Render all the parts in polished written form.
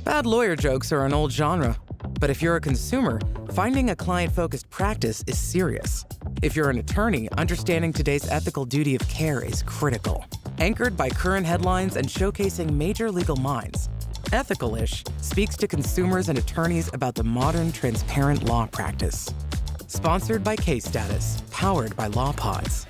Bad lawyer jokes are an old genre, but if you're a consumer, finding a client-focused practice is serious. If you're an attorney, understanding today's ethical duty of care is critical. Anchored by current headlines and showcasing major legal minds, Ethical-ish speaks to consumers and attorneys about the modern, transparent law practice. Sponsored by Case Status, powered by LawPods.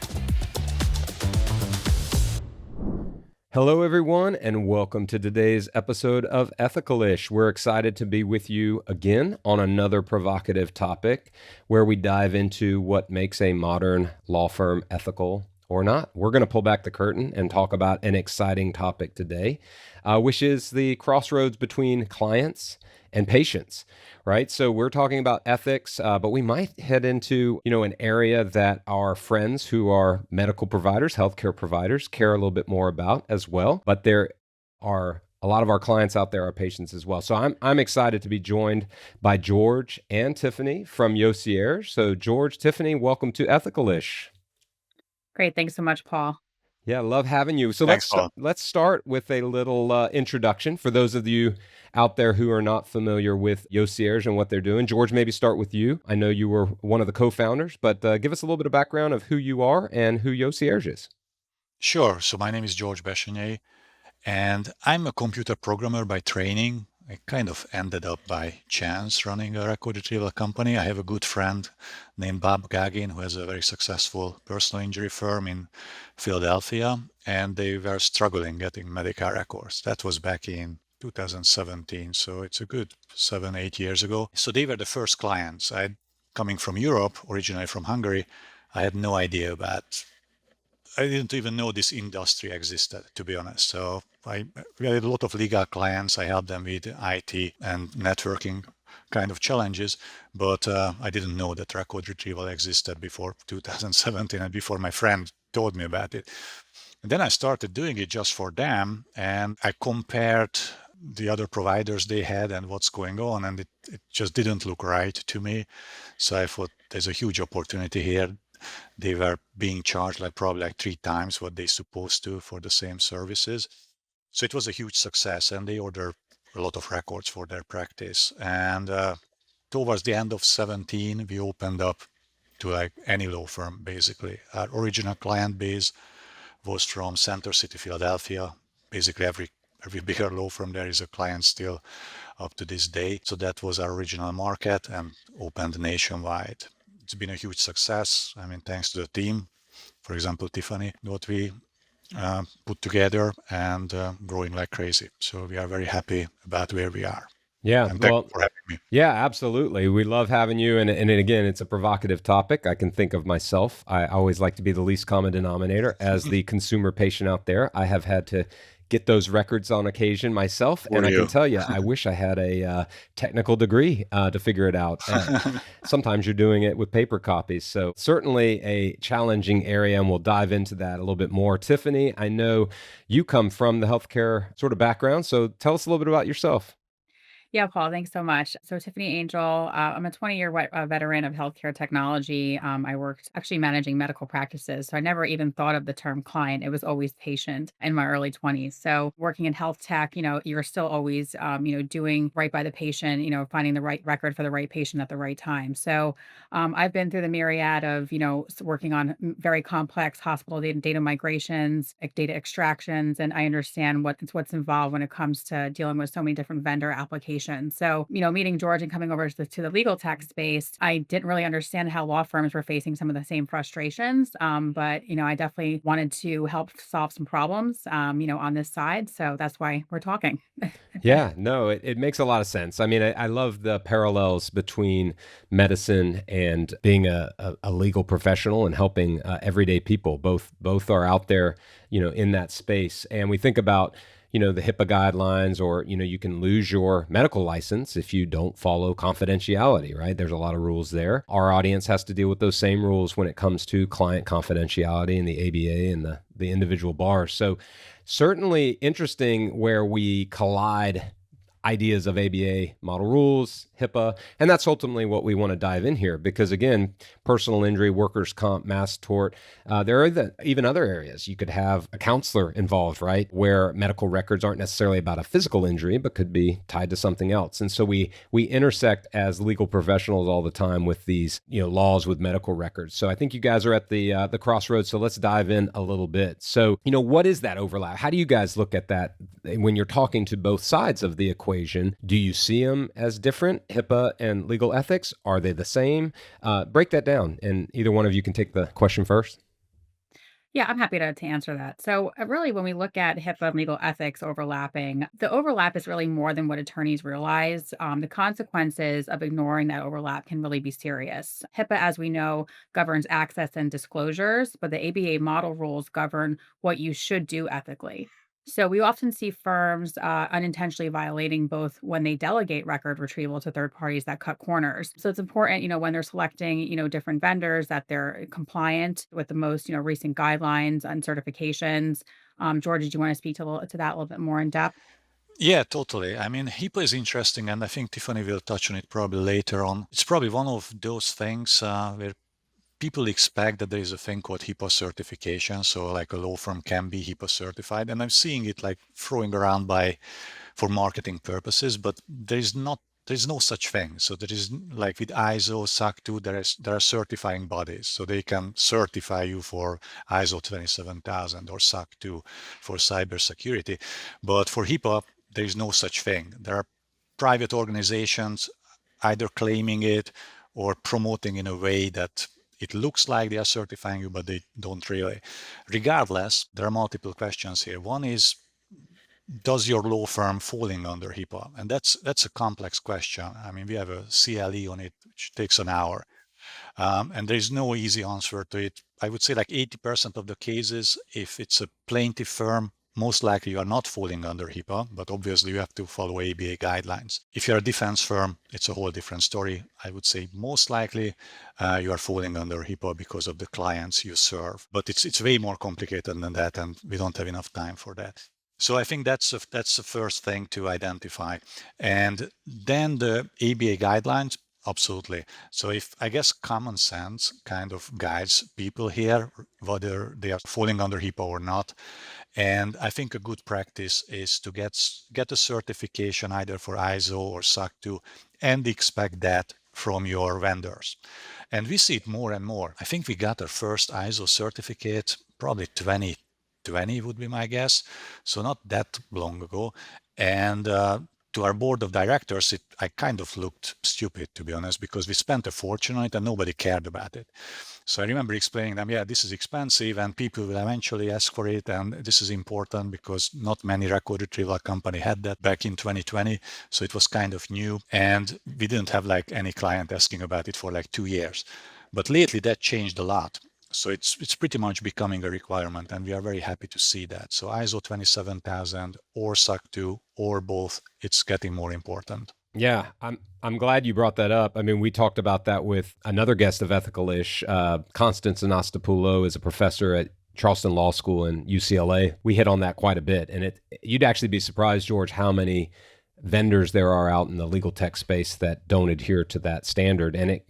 Hello, everyone, and welcome to today's episode of Ethical-ish. We're excited to be with you again on another provocative topic where we dive into what makes a modern law firm ethical or not. We're going to pull back the curtain and talk about an exciting topic today, which is the crossroads between clients and patients, right? So we're talking about ethics, but we might head into, an area that our friends who are medical providers, healthcare providers, care a little bit more about as well. But there are a lot of our clients out there are patients as well. So I'm excited to be joined by George and Tiffanny from YoCierge. So George, Tiffanny, welcome to Ethical-ish. Great. Thanks so much, Paul. Yeah, love having you. So Thanks, let's start with a little introduction for those of you out there who are not familiar with YoCierge and what they're doing. George, maybe start with you. I know you were one of the co-founders, but give us a little bit of background of who you are and who YoCierge is. Sure. So my name is George Bessenyei, and I'm a computer programmer by training. I kind of ended up by chance running a record retrieval company. I have a good friend named Bob Gagin who has a very successful personal injury firm in Philadelphia, and they were struggling getting medical records. That was back in 2017, so it's a good 7-8 years ago. So they were the first clients. Coming from Europe, originally from Hungary, I had no idea about. I didn't even know this industry existed, to be honest. So we had a lot of legal clients. I helped them with IT and networking kind of challenges, but I didn't know that record retrieval existed before 2017 and before my friend told me about it. And then I started doing it just for them, and I compared the other providers they had and what's going on, and it just didn't look right to me. So I thought there's a huge opportunity here. They were being charged probably 3 times what they're supposed to for the same services. So it was a huge success, and they ordered a lot of records for their practice. And towards the end of 17, we opened up to any law firm, basically. Our original client base was from Center City, Philadelphia. Basically every bigger law firm there is a client still up to this day. So that was our original market and opened nationwide. It's been a huge success. I mean, thanks to the team, for example, Tiffanny, what we put together, and growing like crazy. So we are very happy about where we are. Yeah, and thank you for having me. Yeah, absolutely. We love having you. And again, it's a provocative topic. I can think of myself. I always like to be the least common denominator as the consumer patient out there. I have had to get those records on occasion myself. And I can tell you, I wish I had a technical degree to figure it out. Sometimes you're doing it with paper copies. So certainly a challenging area, and we'll dive into that a little bit more. Tiffanny, I know you come from the healthcare sort of background. So tell us a little bit about yourself. Yeah, Paul, thanks so much. So Tiffanny Angel, I'm a 20-year veteran of healthcare technology. I worked actually managing medical practices. So I never even thought of the term client. It was always patient in my early 20s. So working in health tech, you're still always, doing right by the patient, finding the right record for the right patient at the right time. So I've been through the myriad of, working on very complex hospital data migrations, data extractions, and I understand what's involved when it comes to dealing with so many different vendor applications. So, meeting George and coming over to the legal tech space, I didn't really understand how law firms were facing some of the same frustrations. But, I definitely wanted to help solve some problems, on this side. So that's why we're talking. Yeah, no, it makes a lot of sense. I mean, I love the parallels between medicine and being a legal professional and helping everyday people. Both are out there, in that space. And we think about the HIPAA guidelines, or, you can lose your medical license if you don't follow confidentiality, right? There's a lot of rules there. Our audience has to deal with those same rules when it comes to client confidentiality and the ABA and the individual bars. So certainly interesting where we collide ideas of ABA model rules, HIPAA, and that's ultimately what we want to dive in here because, again, personal injury, workers' comp, mass tort, there are even other areas. You could have a counselor involved, right, where medical records aren't necessarily about a physical injury, but could be tied to something else. And so we intersect as legal professionals all the time with these, laws with medical records. So I think you guys are at the crossroads. So let's dive in a little bit. So, what is that overlap? How do you guys look at that when you're talking to both sides of the equation? Do you see them as different, HIPAA and legal ethics? Are they the same? Break that down. And either one of you can take the question first. Yeah, I'm happy to answer that. So, really, when we look at HIPAA and legal ethics overlapping, the overlap is really more than what attorneys realize. The consequences of ignoring that overlap can really be serious. HIPAA, as we know, governs access and disclosures, but the ABA model rules govern what you should do ethically. So, we often see firms unintentionally violating both when they delegate record retrieval to third parties that cut corners. So, it's important, when they're selecting, different vendors that they're compliant with the most, recent guidelines and certifications. George, did you want to speak to that a little bit more in depth? Yeah, totally. I mean, HIPAA is interesting, and I think Tiffany will touch on it probably later on. It's probably one of those things where people expect that there is a thing called HIPAA certification. So like a law firm can be HIPAA certified. And I'm seeing it like throwing around for marketing purposes, but there's no such thing. So there is like with ISO, SOC 2, there are certifying bodies. So they can certify you for ISO 27000 or SOC 2 for cybersecurity. But for HIPAA, there is no such thing. There are private organizations either claiming it or promoting in a way that it looks like they are certifying you, but they don't really. Regardless, there are multiple questions here. One is, does your law firm falling under HIPAA? And that's a complex question. I mean, we have a CLE on it, which takes an hour. And there's no easy answer to it. I would say like 80% of the cases, if it's a plaintiff firm, most likely you are not falling under HIPAA, but obviously you have to follow ABA guidelines. If you're a defense firm, it's a whole different story. I would say most likely you are falling under HIPAA because of the clients you serve. But it's way more complicated than that, and we don't have enough time for that. So I think that's the first thing to identify. And then the ABA guidelines, absolutely. So if I guess common sense kind of guides people here, whether they are falling under HIPAA or not. And I think a good practice is to get a certification either for ISO or SOC 2 and expect that from your vendors. And we see it more and more. I think we got our first ISO certificate probably 2020 would be my guess. So not that long ago. And to our board of directors, I kind of looked stupid, to be honest, because we spent a fortune on it and nobody cared about it. So I remember explaining them, yeah, this is expensive and people will eventually ask for it. And this is important because not many record retrieval company had that back in 2020. So it was kind of new. And we didn't have like any client asking about it for like 2 years. But lately that changed a lot. So it's pretty much becoming a requirement, and we are very happy to see that. So ISO 27000 or SOC 2 or both, it's getting more important. Yeah, I'm glad you brought that up. I mean, we talked about that with another guest of Ethical-ish. Constance Anastopoulos is a professor at Charleston Law School and UCLA. We hit on that quite a bit, and you'd actually be surprised, George, how many vendors there are out in the legal tech space that don't adhere to that standard, and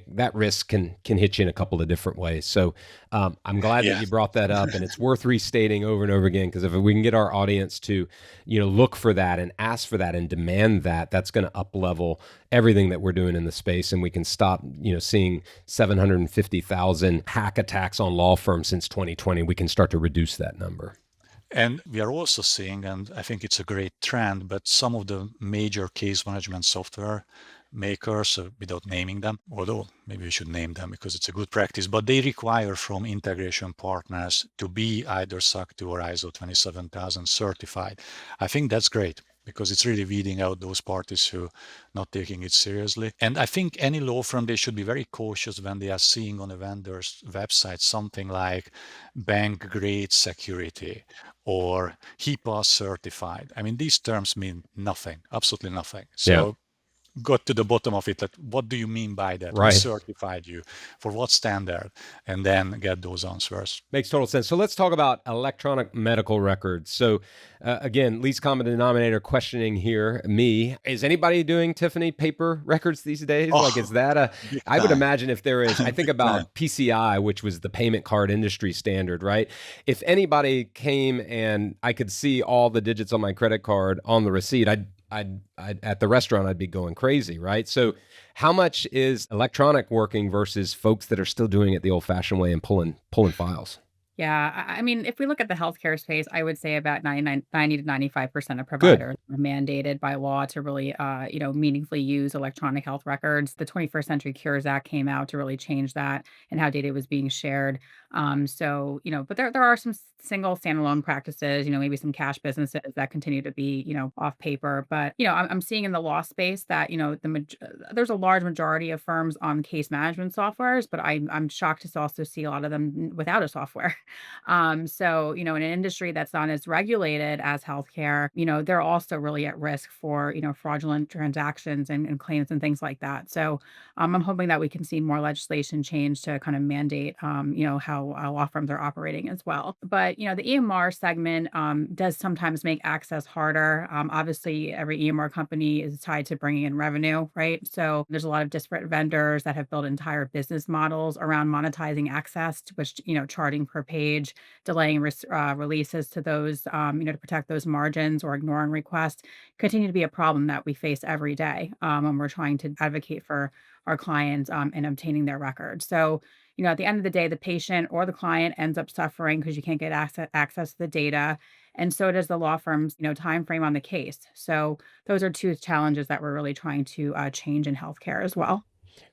that risk can hit you in a couple of different ways. So I'm glad that you brought that up, and it's worth restating over and over again, because if we can get our audience to look for that and ask for that and demand that, that's going to up level everything that we're doing in the space, and we can stop seeing 750,000 hack attacks on law firms since 2020. We can start to reduce that number. And we are also seeing, and I think it's a great trend, but some of the major case management software makers, without naming them, although maybe we should name them because it's a good practice, but they require from integration partners to be either SOC 2 or ISO 27000 certified. I think that's great, because it's really weeding out those parties who are not taking it seriously. And I think any law firm, they should be very cautious when they are seeing on a vendor's website something like bank grade security or HIPAA certified. I mean, these terms mean nothing, absolutely nothing. So got to the bottom of it. Like, what do you mean by that? Who Right. certified you? For what standard? And then get those answers. Makes total sense. So let's talk about electronic medical records. So again, least common denominator questioning here, me. Is anybody doing, Tiffanny, paper records these days? Like, is that Big I would time. imagine if there is, I think Big time. about PCI, which was the payment card industry standard, right? If anybody came and I could see all the digits on my credit card on the receipt, I'd at the restaurant, I'd be going crazy, right? So how much is electronic working versus folks that are still doing it the old fashioned way and pulling files? Yeah, I mean, if we look at the healthcare space, I would say about 90 to 95% of Good. providers are mandated by law to really, meaningfully use electronic health records. The 21st Century Cures Act came out to really change that and how data was being shared. But there are some single standalone practices, maybe some cash businesses that continue to be, off paper. But, I'm seeing in the law space that, there's a large majority of firms on case management softwares, but I'm shocked to also see a lot of them without a software. In an industry that's not as regulated as healthcare, they're also really at risk for, fraudulent transactions and claims and things like that. I'm hoping that we can see more legislation change to kind of mandate, how law firms are operating as well. But, the EMR segment does sometimes make access harder. Obviously, every EMR company is tied to bringing in revenue, right? So there's a lot of disparate vendors that have built entire business models around monetizing access, to which, charging per page, delaying releases to those, to protect those margins or ignoring requests continue to be a problem that we face every day when we're trying to advocate for our clients in obtaining their records. So, at the end of the day, the patient or the client ends up suffering because you can't get access to the data. And so does the law firm's, time frame on the case. So those are two challenges that we're really trying to change in healthcare as well.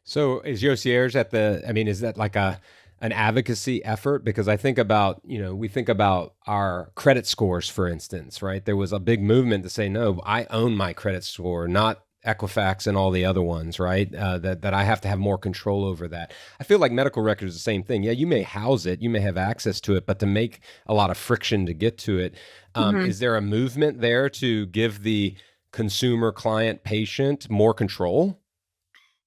So is YoCierge is that like an advocacy effort? Because I think about, we think about our credit scores, for instance, right? There was a big movement to say, no, I own my credit score, not Equifax and all the other ones, right? That I have to have more control over that. I feel like medical records is the same thing. Yeah, you may house it, you may have access to it, but to make a lot of friction to get to it, is there a movement there to give the consumer, client, patient more control?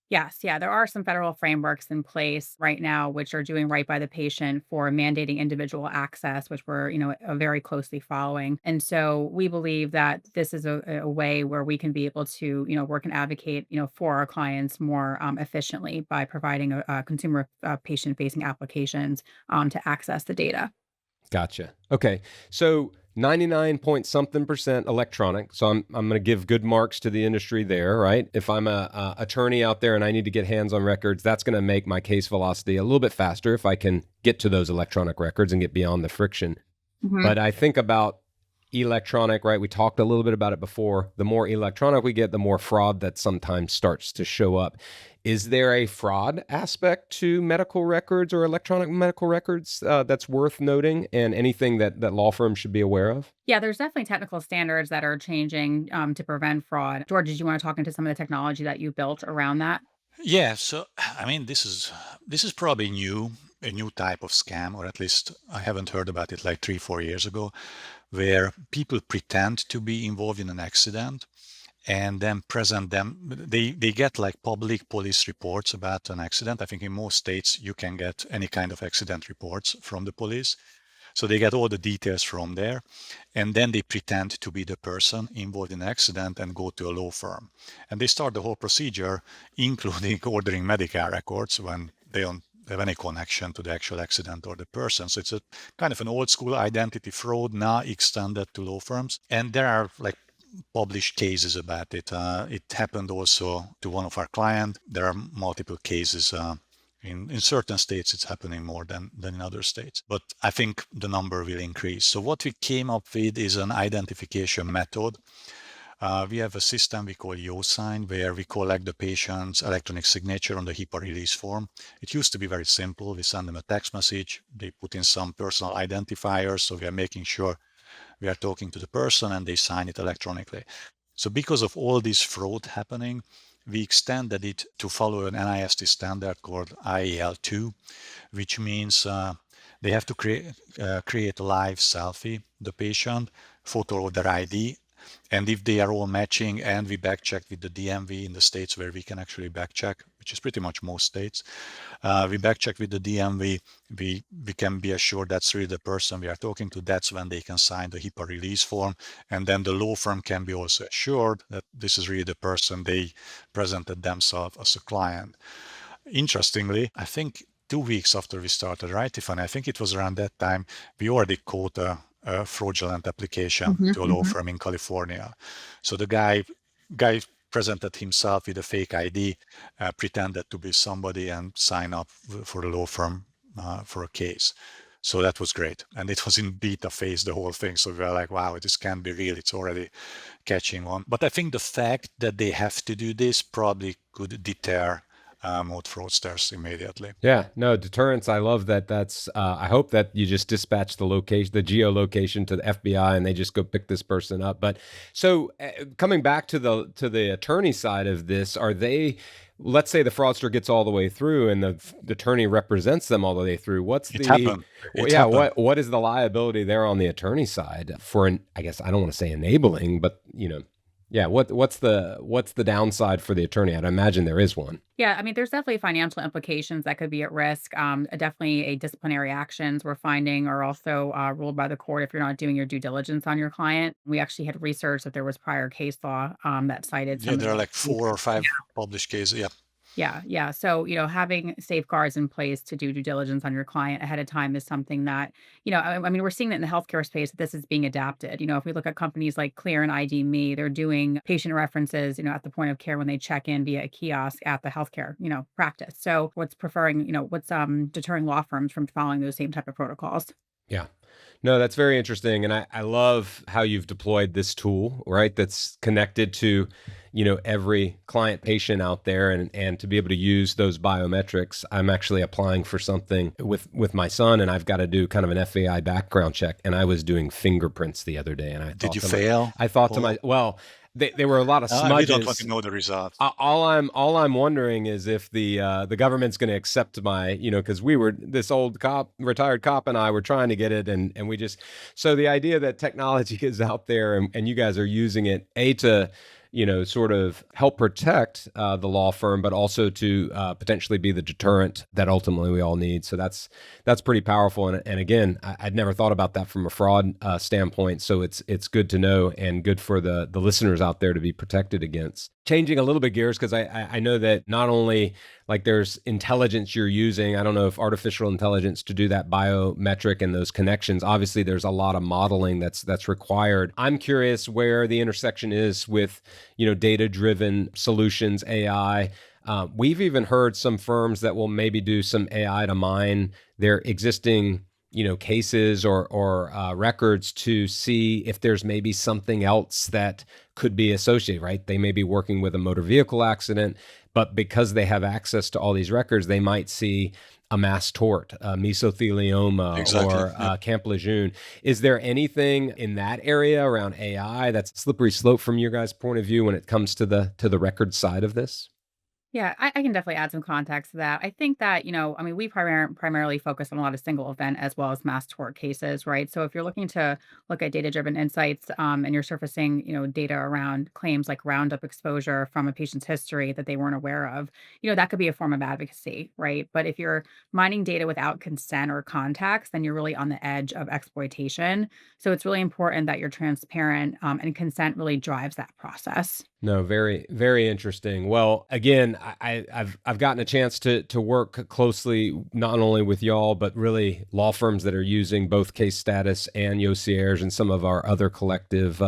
Yes, yeah, there are some federal frameworks in place right now which are doing right by the patient for mandating individual access, which we're, very closely following. And so we believe that this is a way where we can be able to, work and advocate, for our clients more efficiently by providing a consumer patient facing applications to access the data. Gotcha. Okay. So 99 point something percent electronic. So I'm going to give good marks to the industry there, right? If I'm a attorney out there and I need to get hands on records, that's going to make my case velocity a little bit faster if I can get to those electronic records and get beyond the friction. Mhm. But I think about electronic, right? We talked a little bit about it before. The more electronic we get, the more fraud that sometimes starts to show up. Is there a fraud aspect to medical records or electronic medical records that's worth noting, and anything that law firms should be aware of? Yeah, there's definitely technical standards that are changing to prevent fraud. George, did you want to talk into some of the technology that you built around that? Yeah, so I mean, this is probably a new type of scam, or at least I haven't heard about it like 3, 4 years ago, where people pretend to be involved in an accident and then present them. They get like public police reports about an accident. I think in most states you can get any kind of accident reports from the police. So they get all the details from there, and then they pretend to be the person involved in the accident and go to a law firm. And they start the whole procedure, including ordering medical records when they don't have any connection to the actual accident or the person. So it's a kind of an old school identity fraud now extended to law firms. And there are like published cases about it. It happened also to one of our clients. There are multiple cases in certain states, it's happening more than in other states. But I think the number will increase. So what we came up with is an identification method. We have a system we call YoSign, where we collect the patient's electronic signature on the HIPAA release form. It used to be very simple. We send them a text message. They put in some personal identifiers. So we are making sure we are talking to the person and they sign it electronically. So because of all this fraud happening, we extended it to follow an NIST standard called IAL2, which means they have to create a live selfie, the patient, photo of their ID, And if they are all matching and we back check with the DMV in the states where we can actually back check, which is pretty much most states, we back check with the DMV, we can be assured that's really the person we are talking to. That's when they can sign the HIPAA release form. And then the law firm can be also assured that this is really the person they presented themselves as a client. Interestingly, I think 2 weeks after we started, right, Tiffany? I think it was around that time, we already caught a fraudulent application to a law firm in California. So the guy presented himself with a fake ID, pretended to be somebody and signed up for the law firm for a case. So that was great. And it was in beta phase, the whole thing. So we were like, wow, this can't be real. It's already catching on. But I think the fact that they have to do this probably could deter more fraudsters immediately. Yeah, no, deterrence. I love that. That's, I hope that you just dispatch the location, the geolocation to the FBI and they just go pick this person up. But so coming back to the attorney side of this, are they, let's say the fraudster gets all the way through and the attorney represents them all the way through. What's It happened. What is the liability there on the attorney side for I guess I don't want to say enabling, but yeah, what's the downside for the attorney? I'd imagine there is one. Yeah, I mean, there's definitely financial implications that could be at risk. Definitely a disciplinary actions we're finding are also ruled by the court if you're not doing your due diligence on your client. We actually had research that there was prior case law that cited some Yeah, of there are the- like 4 or 5 published cases. Yeah. Yeah. So, having safeguards in place to do due diligence on your client ahead of time is something that, I mean, we're seeing that in the healthcare space that this is being adapted. If we look at companies like Clear and ID Me, they're doing patient references, at the point of care when they check in via a kiosk at the healthcare, practice. So what's deterring law firms from following those same type of protocols? Yeah. No, that's very interesting. And I love how you've deployed this tool, right? That's connected to, every client patient out there and to be able to use those biometrics. I'm actually applying for something with my son and I've got to do kind of an FBI background check. And I was doing fingerprints the other day. And I Did you fail? I thought to my, well, they were a lot of smudges. We don't want to know the results. All I'm wondering is if the government's going to accept my, because this old retired cop and I were trying to get it and we just, so the idea that technology is out there and you guys are using it, to sort of help protect the law firm, but also to potentially be the deterrent that ultimately we all need. So that's pretty powerful. And again, I'd never thought about that from a fraud standpoint. So it's good to know and good for the listeners out there to be protected against. Changing a little bit gears, because I know that not only like there's intelligence you're using, I don't know if artificial intelligence to do that biometric and those connections, obviously there's a lot of modeling that's required. I'm curious where the intersection is with, data-driven solutions, AI. We've even heard some firms that will maybe do some AI to mine their existing cases or records to see if there's maybe something else that could be associated, right? They may be working with a motor vehicle accident, but because they have access to all these records, they might see a mass tort, mesothelioma, Exactly. or Camp Lejeune. Is there anything in that area around AI that's a slippery slope from your guys' point of view when it comes to the record side of this? Yeah, I can definitely add some context to that. I think that, I mean, we primarily focus on a lot of single event as well as mass tort cases, right? So if you're looking to look at data-driven insights, and you're surfacing, data around claims like Roundup exposure from a patient's history that they weren't aware of, that could be a form of advocacy, right? But if you're mining data without consent or context, then you're really on the edge of exploitation. So it's really important that you're transparent, and consent really drives that process. No, very, very interesting. Well, again, I've gotten a chance to work closely not only with y'all, but really law firms that are using both Case Status and YoCierge and some of our other collective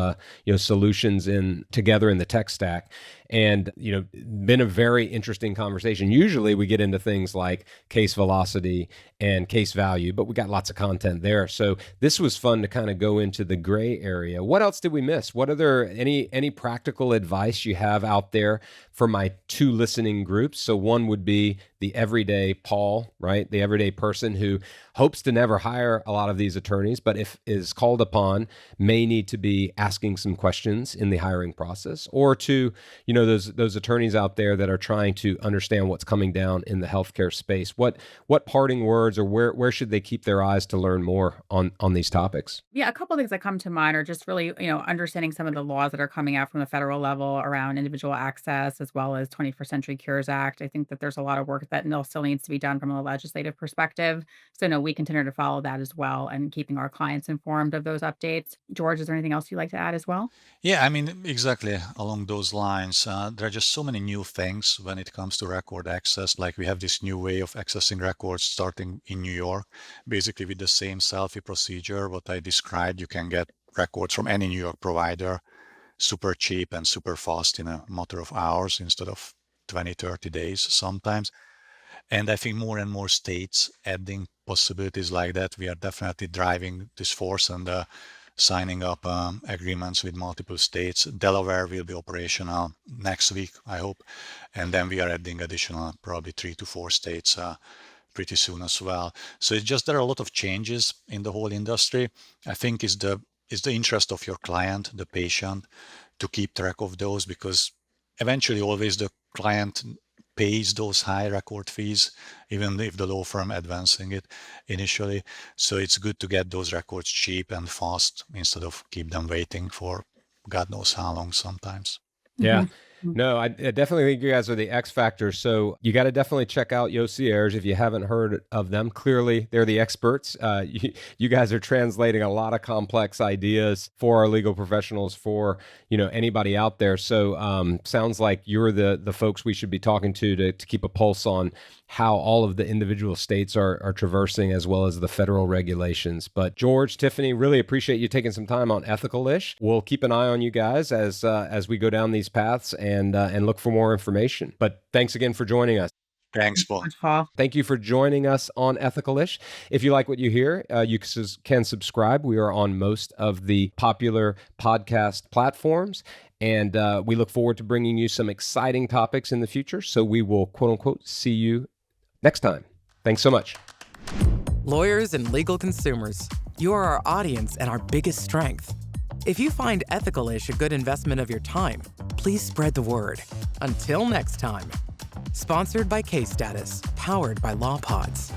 solutions together in the tech stack. And, been a very interesting conversation. Usually we get into things like case velocity and case value, but we got lots of content there. So this was fun to kind of go into the gray area. What else did we miss? What are there any practical advice you have out there for my two listening groups? So one would be the everyday Paul, right? The everyday person who hopes to never hire a lot of these attorneys, but if is called upon, may need to be asking some questions in the hiring process, or to, know, those attorneys out there that are trying to understand what's coming down in the healthcare space, what parting words, or where should they keep their eyes to learn more on these topics? Yeah, a couple things that come to mind are just really, understanding some of the laws that are coming out from the federal level around individual access as well as 21st Century Cures Act. I think that there's a lot of work that still needs to be done from a legislative perspective. So no, we continue to follow that as well and keeping our clients informed of those updates. George, is there anything else you'd like to add as well? Yeah, I mean, exactly along those lines. There are just so many new things when it comes to record access. Like we have this new way of accessing records starting in New York, basically with the same selfie procedure. What I described, you can get records from any New York provider super cheap and super fast in a matter of hours instead of 20, 30 days sometimes. And I think more and more states adding possibilities like that. We are definitely driving this force and signing up agreements with multiple states. Delaware will be operational next week, I hope. And then we are adding additional probably 3 to 4 states pretty soon as well. So it's just there are a lot of changes in the whole industry. I think is the interest of your client, the patient, to keep track of those, because eventually always the client pays those high record fees, even if the law firm advancing it initially. So it's good to get those records cheap and fast instead of keep them waiting for God knows how long sometimes. Yeah. Mhm. No, I definitely think you guys are the X factor. So you got to definitely check out YoCierge if you haven't heard of them. Clearly, they're the experts. You guys are translating a lot of complex ideas for our legal professionals, for anybody out there. So sounds like you're the folks we should be talking to keep a pulse on how all of the individual states are traversing, as well as the federal regulations. But George, Tiffanny, really appreciate you taking some time on Ethical-ish. We'll keep an eye on you guys as we go down these paths and look for more information. But thanks again for joining us. Thanks, Paul. George, Paul. Thank you for joining us on Ethical-ish. If you like what you hear, you can subscribe. We are on most of the popular podcast platforms. And we look forward to bringing you some exciting topics in the future. So we will, quote unquote, see you next time. Thanks so much. Lawyers and legal consumers, you are our audience and our biggest strength. If you find Ethical-ish a good investment of your time, please spread the word. Until next time. Sponsored by Case Status, powered by Law Pods.